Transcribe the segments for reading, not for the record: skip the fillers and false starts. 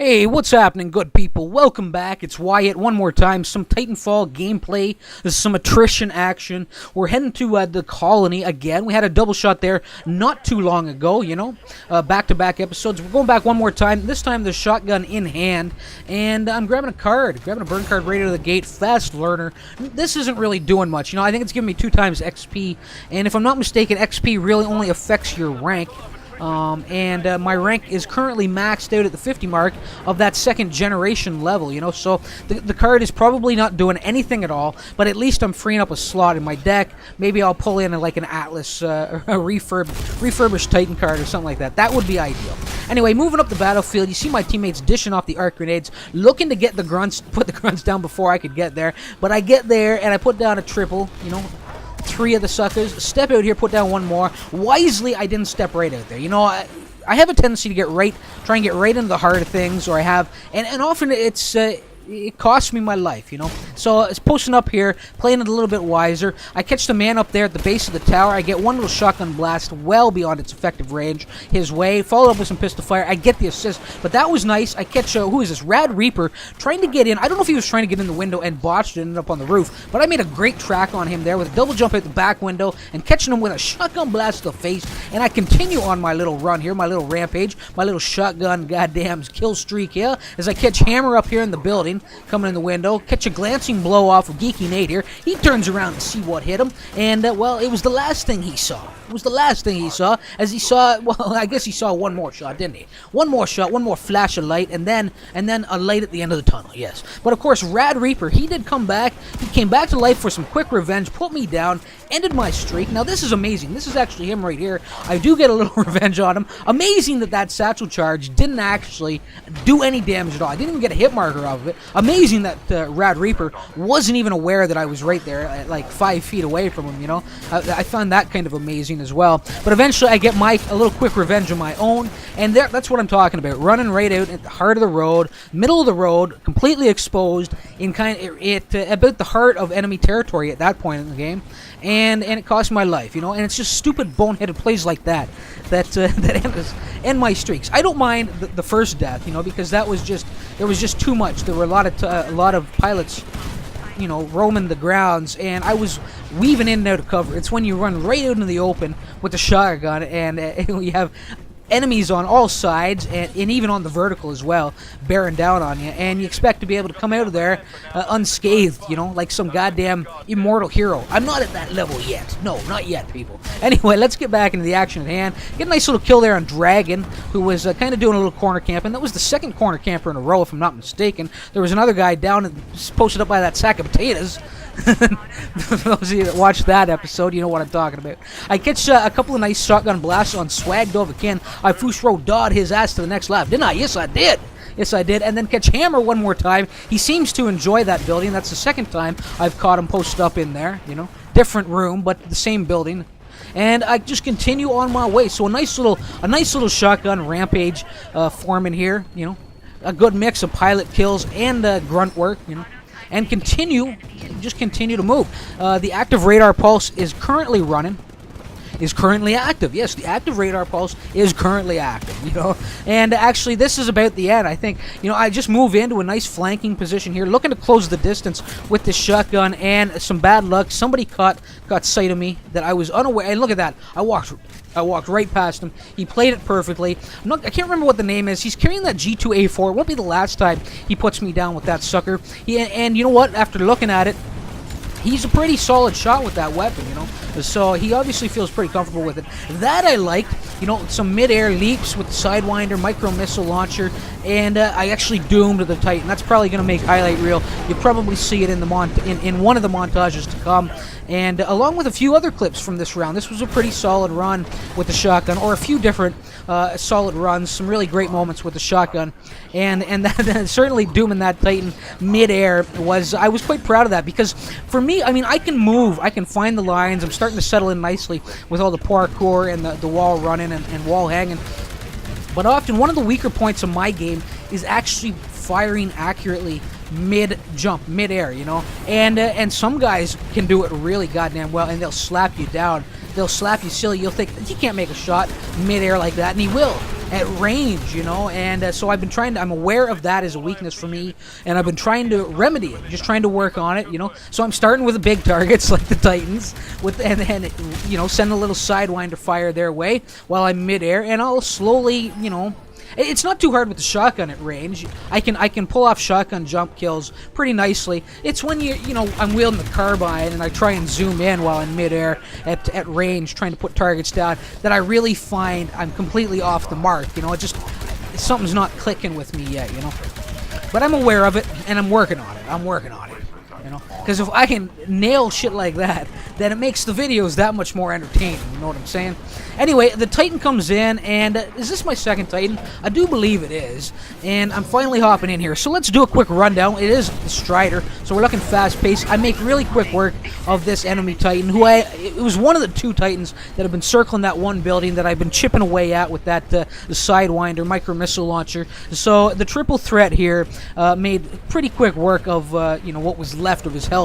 Hey, what's happening, good people? Welcome back. It's Wyatt one more time. Some Titanfall gameplay. There's some attrition action. We're heading to the colony again. We had a double shot there not too long ago, back-to-back episodes. We're going back one more time. This time the shotgun in hand, and I'm grabbing a burn card right out of the gate. Fast learner. This isn't really doing much. I think it's giving me 2 times XP, and if I'm not mistaken, XP really only affects your rank. My rank is currently maxed out at the 50 mark of that second generation level, so the card is probably not doing anything at all, but at least I'm freeing up a slot in my deck. Maybe I'll pull in like an Atlas, a refurbished Titan card or something like that. That would be ideal. Anyway, moving up the battlefield, you see my teammates dishing off the arc grenades, looking to get the grunts, put the grunts down before I could get there, but I get there and I put down a triple, 3 of the suckers, step out here, put down 1 more. Wisely, I didn't step right out there. I have a tendency to try and get right into the heart of things, or I have, and often it costs me my life, So it's posting up here, playing it a little bit wiser. I catch the man up there at the base of the tower. I get 1 little shotgun blast well beyond its effective range his way, followed up with some pistol fire. I get the assist, but that was nice. I catch, who is this? Rad Reaper trying to get in. I don't know if he was trying to get in the window and botched it, ended up on the roof, but I made a great track on him there with a double jump at the back window and catching him with a shotgun blast to the face. And I continue on my little run here, my little rampage, my little shotgun goddamn kill streak here, as I catch Hammer up here in the building, coming in the window, catch a glancing blow off of Geeky Nate here. He turns around to see what hit him, and well, it was the last thing he saw. It was the last thing he saw, as he saw, well, I guess he saw 1 more shot, didn't he? 1 more shot, 1 more flash of light, and then a light at the end of the tunnel, yes. But of course, Rad Reaper, he did come back. He came back to life for some quick revenge, put me down, ended my streak. Now this is amazing. This is actually him right here. I do get a little revenge on him. Amazing that satchel charge didn't actually do any damage at all. I didn't even get a hit marker off of it. Amazing that Rad Reaper wasn't even aware that I was right there, at like 5 feet away from him, I found that kind of amazing as well. But eventually I get a little quick revenge of my own, and that's what I'm talking about. Running right out at the heart of the road, middle of the road, completely exposed, in about the heart of enemy territory at that point in the game. And it cost my life, and it's just stupid boneheaded plays like that end my streaks. I don't mind the first death, because there was just too much. There were a lot of pilots, roaming the grounds, and I was weaving in and out of cover. It's when you run right out into the open with the shotgun, and you have enemies on all sides, and even on the vertical as well, bearing down on you, and you expect to be able to come out of there unscathed, like some goddamn immortal hero. I'm not at that level yet. No, not yet, people. Anyway, let's get back into the action at hand. Get a nice little kill there on Dragon, who was kind of doing a little corner camping. That was the second corner camper in a row, if I'm not mistaken. There was another guy down and posted up by that sack of potatoes. For those of you that watched that episode, you know what I'm talking about. I catch a couple of nice shotgun blasts on Swag Dovakin. I Fushro Dodd his ass to the next lap, didn't I? Yes, I did. Yes, I did. And then catch Hammer 1 more time. He seems to enjoy that building. That's the second time I've caught him posted up in there. Different room, but the same building. And I just continue on my way. So a nice little shotgun rampage forming here. A good mix of pilot kills and grunt work. And just continue to move. The active radar pulse is currently running. Is currently active. Yes, the active radar pulse is currently active, And actually, this is about the end. I think, I just move into a nice flanking position here, looking to close the distance with this shotgun, and some bad luck. Somebody got sight of me that I was unaware. And look at that. I walked right past him. He played it perfectly. I can't remember what the name is. He's carrying that G2A4. It won't be the last time he puts me down with that sucker. And you know what? After looking at it, he's a pretty solid shot with that weapon, So he obviously feels pretty comfortable with it. That I liked, some mid-air leaps with the Sidewinder, micro-missile launcher, and I actually doomed the Titan. That's probably going to make highlight reel. You'll probably see it in one of the montages to come. And along with a few other clips from this round, this was a pretty solid run with the shotgun, or a few different solid runs, some really great moments with the shotgun. And that, certainly dooming that Titan mid-air I was quite proud of that, because for me, I can move, I can find the lines, I'm starting to settle in nicely with all the parkour and the wall running and wall hanging. But often, one of the weaker points of my game is actually firing accurately mid-jump, mid-air, And some guys can do it really goddamn well, and they'll slap you down. They'll slap you silly. You'll think, he can't make a shot mid-air like that, and he will. at range, you know, and so I've been trying to, I'm aware of that as a weakness for me, and I've been trying to remedy it, just trying to work on it, you know. So I'm starting with the big targets like the Titans, and you know, send a little sidewinder fire their way while I'm midair, and I'll slowly, you know, it's not too hard with the shotgun at range. I can pull off shotgun jump kills pretty nicely. It's when you know, I'm wielding the carbine and I try and zoom in while I'm midair at range, trying to put targets down, that I really find I'm completely off the mark. You know, something's not clicking with me yet. You know, but I'm aware of it and I'm working on it. You know, because if I can nail shit like that, then it makes the videos that much more entertaining. You know what I'm saying? Anyway, the Titan comes in, and is this my second Titan? I do believe it is, and I'm finally hopping in here. So let's do a quick rundown. It is the Strider, so we're looking fast-paced. I make really quick work of this enemy Titan, it was one of the 2 Titans that have been circling that one building that I've been chipping away at with that the Sidewinder micro-missile launcher. So the triple threat here made pretty quick work of you know, what was left of his health.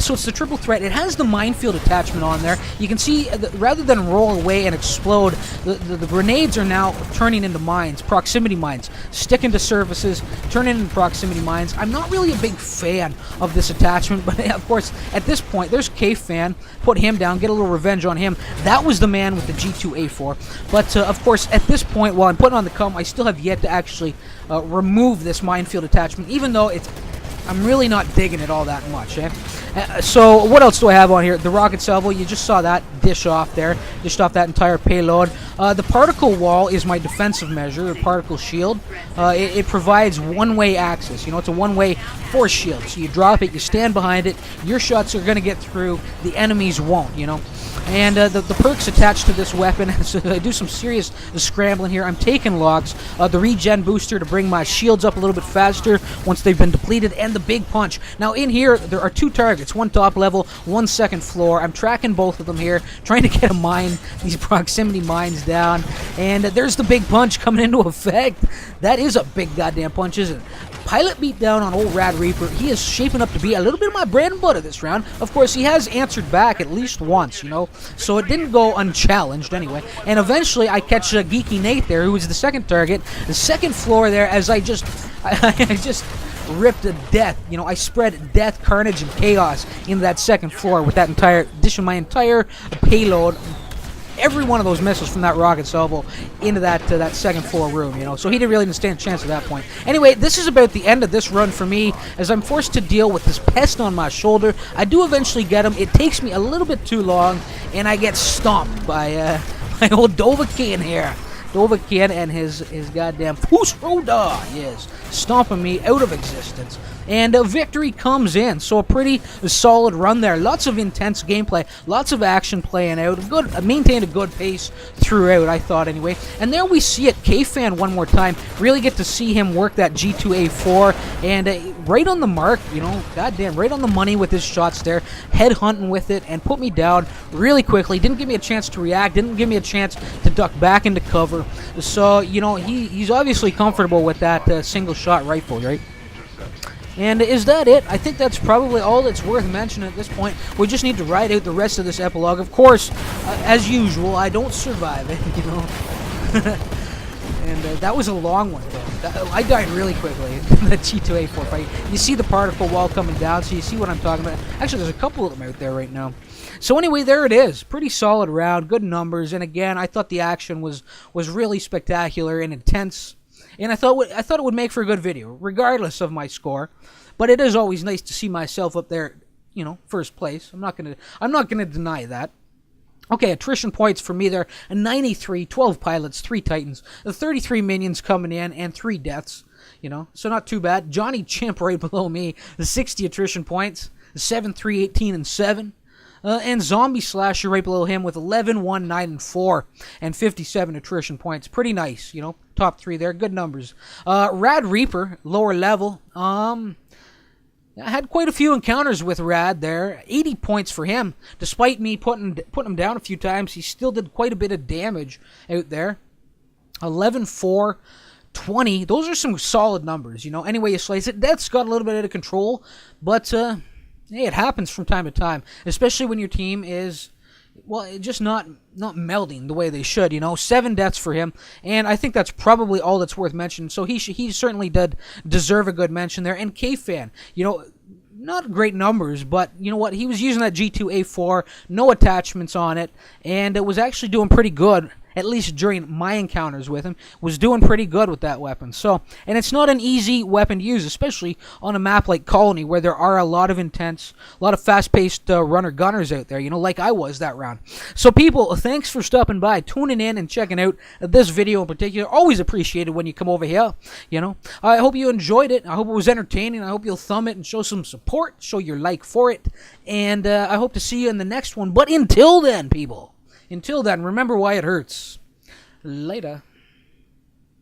So it's the triple threat. It has the minefield attachment on there. You can see, rather than roll away and explode, the grenades are now turning into mines, proximity mines, sticking to surfaces, turning into proximity mines. I'm not really a big fan of this attachment, but of course, at this point, there's K-Fan, put him down, get a little revenge on him. That was the man with the G2A4. But of course, at this point, while I'm putting on the cum, I still have yet to actually remove this minefield attachment, even though I'm really not digging it all that much, eh? So what else do I have on here? The rocket salvo, you just saw that dished off that entire payload. The particle wall is my defensive measure, a particle shield. It provides one-way access. You know, it's a one-way force shield. So you drop it, you stand behind it, your shots are going to get through, the enemies won't, you know. And the perks attached to this weapon, so I do some serious scrambling here. I'm taking logs, the regen booster to bring my shields up a little bit faster once they've been depleted, and the big punch. Now in here, there are 2 targets, one top level, one second floor. I'm tracking both of them here, trying to get these proximity mines down, and there's the big punch coming into effect. That is a big goddamn punch, isn't it? Pilot beat down on old Rad Reaper. He is shaping up to be a little bit of my bread and butter this round. Of course, he has answered back at least once, you know, so it didn't go unchallenged anyway. And eventually, I catch Geeky Nate there, who was the second target, the second floor there, as I just ripped a death. You know, I spread death, carnage, and chaos into that second floor with that my entire payload. Every one of those missiles from that rocket salvo into that second floor room, you know. So he didn't really stand a chance at that point. Anyway, this is about the end of this run for me, as I'm forced to deal with this pest on my shoulder. I do eventually get him. It takes me a little bit too long, and I get stomped by my old Dovahkiin here. Dovahkiin and his goddamn Pusroda, yes, stomping me out of existence. And a victory comes in, so a pretty solid run there. Lots of intense gameplay, lots of action playing out. Maintained a good pace throughout, I thought anyway. And there we see it, K-Fan one more time. Really get to see him work that G2A4, and right on the mark, you know, goddamn, right on the money with his shots there. Head hunting with it and put me down really quickly. Didn't give me a chance to react, didn't give me a chance to duck back into cover. So, you know, he's obviously comfortable with that single shot rifle, right? And is that it? I think that's probably all that's worth mentioning at this point. We just need to ride out the rest of this epilogue. Of course, as usual, I don't survive it, you know. And that was a long one, though. I died really quickly in the G2A4 fight. You see the particle wall coming down, so you see what I'm talking about. Actually, there's a couple of them out there right now. So anyway, there it is. Pretty solid round, good numbers, and again, I thought the action was really spectacular and intense. And I thought it would make for a good video, regardless of my score. But it is always nice to see myself up there, you know, first place. I'm not gonna deny that. Okay, attrition points for me there: a 93, 12 pilots, 3 Titans, 33 minions coming in, and 3 deaths. You know, so not too bad. Johnny Chimp right below me, the 60 attrition points, 7, 3, 18, and 7. And Zombie Slasher right below him with 11, 1, 9, and 4, and 57 attrition points. Pretty nice, you know, top 3 there, good numbers. Rad Reaper, lower level, I had quite a few encounters with Rad there. 80 points for him. Despite me putting him down a few times, he still did quite a bit of damage out there. 11, 4, 20. Those are some solid numbers, you know. Anyway you slice it, that's got a little bit out of control, but hey, it happens from time to time, especially when your team is well, just not melding the way they should. 7 deaths for him, and I think that's probably all that's worth mentioning. So he certainly did deserve a good mention there. And K-Fan, not great numbers, but you know what? He was using that G2A4, no attachments on it, and it was actually doing pretty good. At least during my encounters with him, was doing pretty good with that weapon. So, and it's not an easy weapon to use, especially on a map like Colony, where there are a lot of intense, a lot of fast-paced runner-gunners out there, like I was that round. So, people, thanks for stopping by, tuning in, and checking out this video in particular. Always appreciated when you come over here, I hope you enjoyed it. I hope it was entertaining. I hope you'll thumb it and show some support, show your like for it, and I hope to see you in the next one. But until then, people... Until then, remember why it hurts. Later.